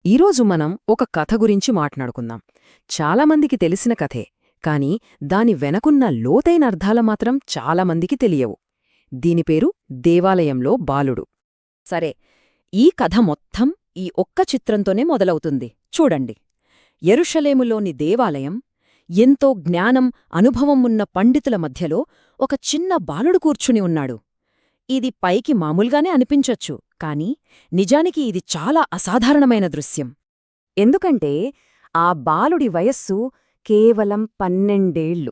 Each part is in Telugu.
ఈరోజు మనం ఒక కథ గురించి మాట్లాడుకుందాం. చాలామందికి తెలిసిన కథే, కాని దాని వెనకున్న లోతైన అర్థాల మాత్రం చాలామందికి తెలియవు. దీని పేరు దేవాలయంలో బాలుడు. సరే, ఈ కథ మొత్తం ఈ ఒక్క చిత్రంతోనే మొదలవుతుంది. చూడండి, యెరూషలేములోని దేవాలయం, ఎంతో జ్ఞానం, అనుభవం ఉన్న పండితుల మధ్యలో ఒక చిన్న బాలుడు కూర్చుని ఉన్నాడు. ఇది పైకి మామూల్గానే అనిపించొచ్చు, కాని నిజానికి ఇది చాలా అసాధారణమైన దృశ్యం. ఎందుకంటే ఆ బాలుడి వయస్సు కేవలం 12 ఏళ్ళు.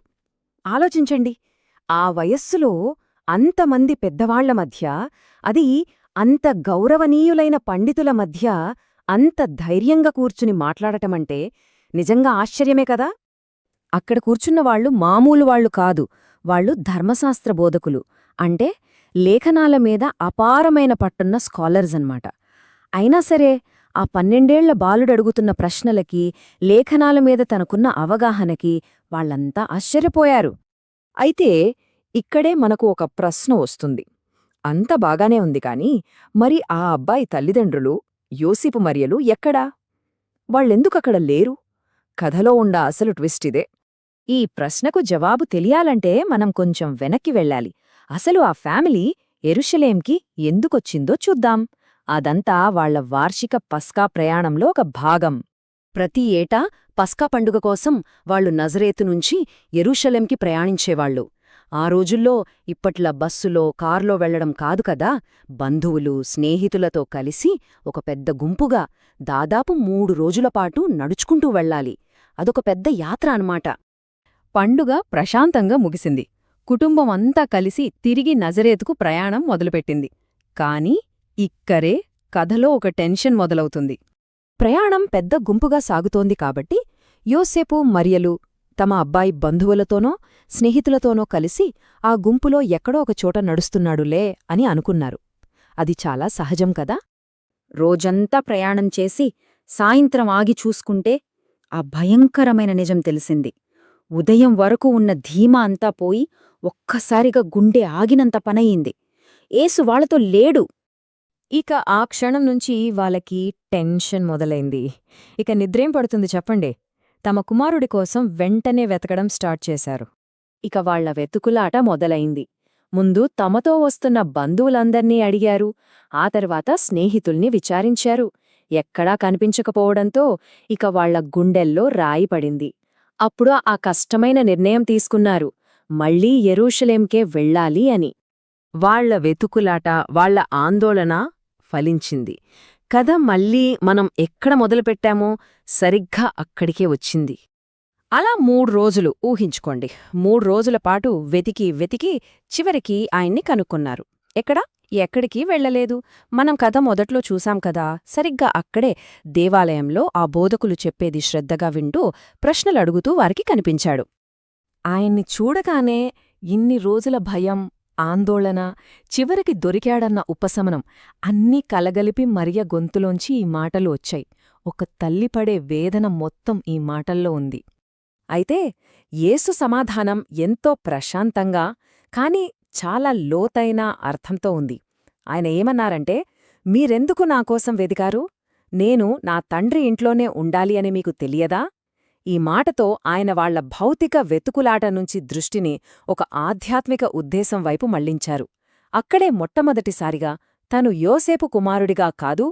ఆలోచించండి, ఆ వయస్సులో అంతమంది పెద్దవాళ్ల మధ్య, అది అంత గౌరవనీయులైన పండితుల మధ్య అంత ధైర్యంగా కూర్చుని మాట్లాడటమంటే నిజంగా ఆశ్చర్యమే కదా. అక్కడ కూర్చున్నవాళ్లు మామూలు వాళ్లు కాదు, వాళ్లు ధర్మశాస్త్ర బోధకులు, అంటే లేఖనాల మీద అపారమైన పట్టున్న స్కాలర్స్ అన్నమాట. అయినా సరే ఆ 12 ఏళ్ల బాలుడడుగుతున్న ప్రశ్నలకి, లేఖనాల మీద తనకున్న అవగాహనకి వాళ్లంతా ఆశ్చర్యపోయారు. అయితే ఇక్కడే మనకు ఒక ప్రశ్న వస్తుంది. అంత బాగానే ఉంది కాని, మరి ఆ అబ్బాయి తల్లిదండ్రులు, యోసేపు మరియలు ఎక్కడా? వాళ్ళెందుకక్కడ లేరు? కథలో ఉండ అసలు ట్విస్టిదే. ఈ ప్రశ్నకు జవాబు తెలియాలంటే మనం కొంచెం వెనక్కి వెళ్ళాలి. అసలు ఆ ఫ్యామిలీ యెరూషలేంకి ఎందుకొచ్చిందో చూద్దాం. అదంతా వాళ్ల వార్షిక పస్కా ప్రయాణంలో ఒక భాగం. ప్రతి ఏటా పస్కా పండుగ కోసం వాళ్లు నజరేతు నుంచి యెరూషలేంకి ప్రయాణించేవాళ్లు. ఆ రోజుల్లో ఇప్పట్ల బస్సులో, కార్లో వెళ్లడం కాదు కదా, బంధువులు, స్నేహితులతో కలిసి ఒక పెద్ద గుంపుగా దాదాపు 3 రోజులపాటు నడుచుకుంటూ వెళ్లాలి. అదొక పెద్ద యాత్ర అన్నమాట. పండుగ ప్రశాంతంగా ముగిసింది. కుటుంబం అంతా కలిసి తిరిగి నజరేతుకు ప్రయాణం మొదలుపెట్టింది. కాని ఇక్కరే కథలో ఒక టెన్షన్ మొదలవుతుంది. ప్రయాణం పెద్ద గుంపుగా సాగుతోంది కాబట్టి యోసేపు మరియలు తమ అబ్బాయి బంధువులతోనో, స్నేహితులతోనో కలిసి ఆ గుంపులో ఎక్కడో ఒక చోట నడుస్తున్నాడులే అని అనుకున్నారు. అది చాలా సహజం కదా. రోజంతా ప్రయాణం చేసి సాయంత్రం ఆగి చూసుకుంటే ఆ భయంకరమైన నిజం తెలిసింది. ఉదయం వరకు ఉన్న ధీమా అంతా పోయి ఒక్కసారిగా గుండె ఆగినంత పనయింది. యేసు వాళ్లతో లేడు. ఇక ఆ క్షణం నుంచి వాళ్ళకి టెన్షన్ మొదలైంది. ఇక నిద్రేం పడుతుంది చెప్పండి. తమ కుమారుడి కోసం వెంటనే వెతకడం స్టార్ట్ చేశారు. ఇక వాళ్ల వెతుకులాట మొదలైంది. ముందు తమతో వస్తున్న బంధువులందర్నీ అడిగారు. ఆ తర్వాత స్నేహితుల్ని విచారించారు. ఎక్కడా కనిపించకపోవడంతో ఇక వాళ్ల గుండెల్లో రాయి పడింది. అప్పుడు ఆ కష్టమైన నిర్ణయం తీసుకున్నారు, మళ్లీ యెరూషలేంకే వెళ్ళాలి అని. వాళ్ల వెతుకులాట, వాళ్ల ఆందోళన ఫలించింది. కథ మళ్లీ మనం ఎక్కడ మొదలుపెట్టామో సరిగ్గా అక్కడికే వచ్చింది. అలా 3 రోజులు ఊహించుకోండి. 3 రోజులపాటు వెతికి వెతికి చివరికి ఆయన్ని కనుక్కున్నారు. ఎక్కడికి వెళ్లలేదు. మనం కథ మొదట్లో చూసాం కదా, సరిగ్గా అక్కడే దేవాలయంలో ఆ బోధకులు చెప్పేది శ్రద్ధగా వింటూ ప్రశ్నలడుగుతూ వారికి కనిపించాడు. ఆయన్ని చూడగానే ఇన్ని రోజుల భయం, ఆందోళన, చివరికి దొరికాడన్న ఉపశమనం అన్నీ కలగలిపి మరియ గొంతులోంచి ఈ మాటలు వచ్చాయి. ఒక తల్లిపడే వేదన మొత్తం ఈ మాటల్లో ఉంది. అయితే యేసు సమాధానం ఎంతో ప్రశాంతంగా, కాని చాలా లోతైన అర్థంతో ఉంది. ఆయన ఏమన్నారంటే, మీరెందుకు నాకోసం వెదికారు? నేను నా తండ్రి ఇంట్లోనే ఉండాలి అని మీకు తెలియదా? ఈ మాటతో ఆయన వాళ్ల భౌతిక వెతుకులాట నుంచి దృష్టిని ఒక ఆధ్యాత్మిక ఉద్దేశం వైపు మళ్లించారు. అక్కడే మొట్టమొదటిసారిగా తను యోసేపు కుమారుడిగా కాదు,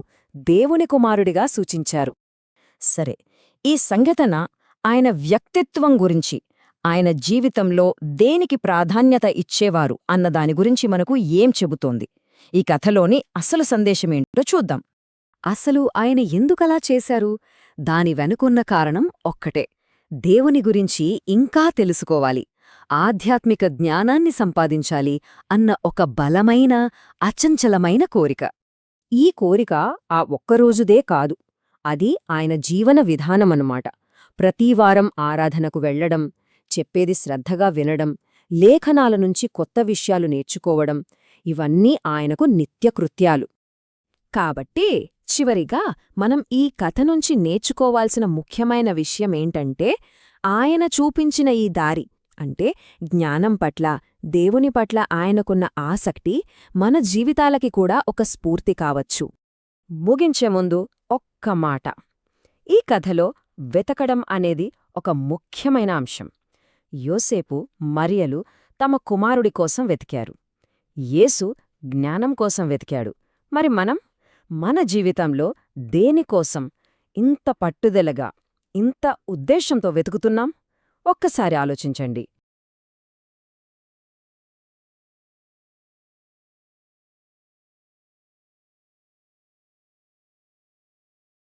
దేవుని కుమారుడిగా సూచించారు. సరే, ఈ సంఘటన ఆయన వ్యక్తిత్వం గురించి, ఆయన జీవితంలో దేనికి ప్రాధాన్యత ఇచ్చేవారు అన్నదాని గురించి మనకు ఏం చెబుతోంది? ఈ కథలోని అసలు సందేశమేంటో చూద్దాం. అసలు ఆయన ఎందుకలా చేశారు? దాని వెనుకున్న కారణం ఒక్కటే, దేవుని గురించి ఇంకా తెలుసుకోవాలి, ఆధ్యాత్మిక జ్ఞానాన్ని సంపాదించాలి అన్న ఒక బలమైన, అచంచలమైన కోరిక. ఈ కోరిక ఆ ఒక్కరోజుదే కాదు, అది ఆయన జీవన విధానమన్నమాట. ప్రతివారం ఆరాధనకు వెళ్లడం, చెప్పేది శ్రద్ధగా వినడం, లేఖనాల నుంచి కొత్త విషయాలు నేర్చుకోవడం, ఇవన్నీ ఆయనకు నిత్యకృత్యాలు. కాబట్టి చివరిగా మనం ఈ కథ నుంచి నేర్చుకోవాల్సిన ముఖ్యమైన విషయమేంటంటే, ఆయన చూపించిన ఈ దారి, అంటే జ్ఞానం పట్ల, దేవుని పట్ల ఆయనకున్న ఆసక్తి మన జీవితాలకి కూడా ఒక స్ఫూర్తి కావచ్చు. ముగించే ముందు ఒక్క ఒక్క మాట. ఈ కథలో వెతకడం అనేది ఒక ముఖ్యమైన అంశం. యోసేపు, మరియలు తమ కుమారుడి కోసం వెతికారు. యేసు జ్ఞానం కోసం వెతికాడు. మరి మనం మన జీవితంలో దేనికోసం ఇంత పట్టుదలగా, ఇంత ఉద్దేశంతో వెతుకుతున్నాం? ఒక్కసారి ఆలోచించండి.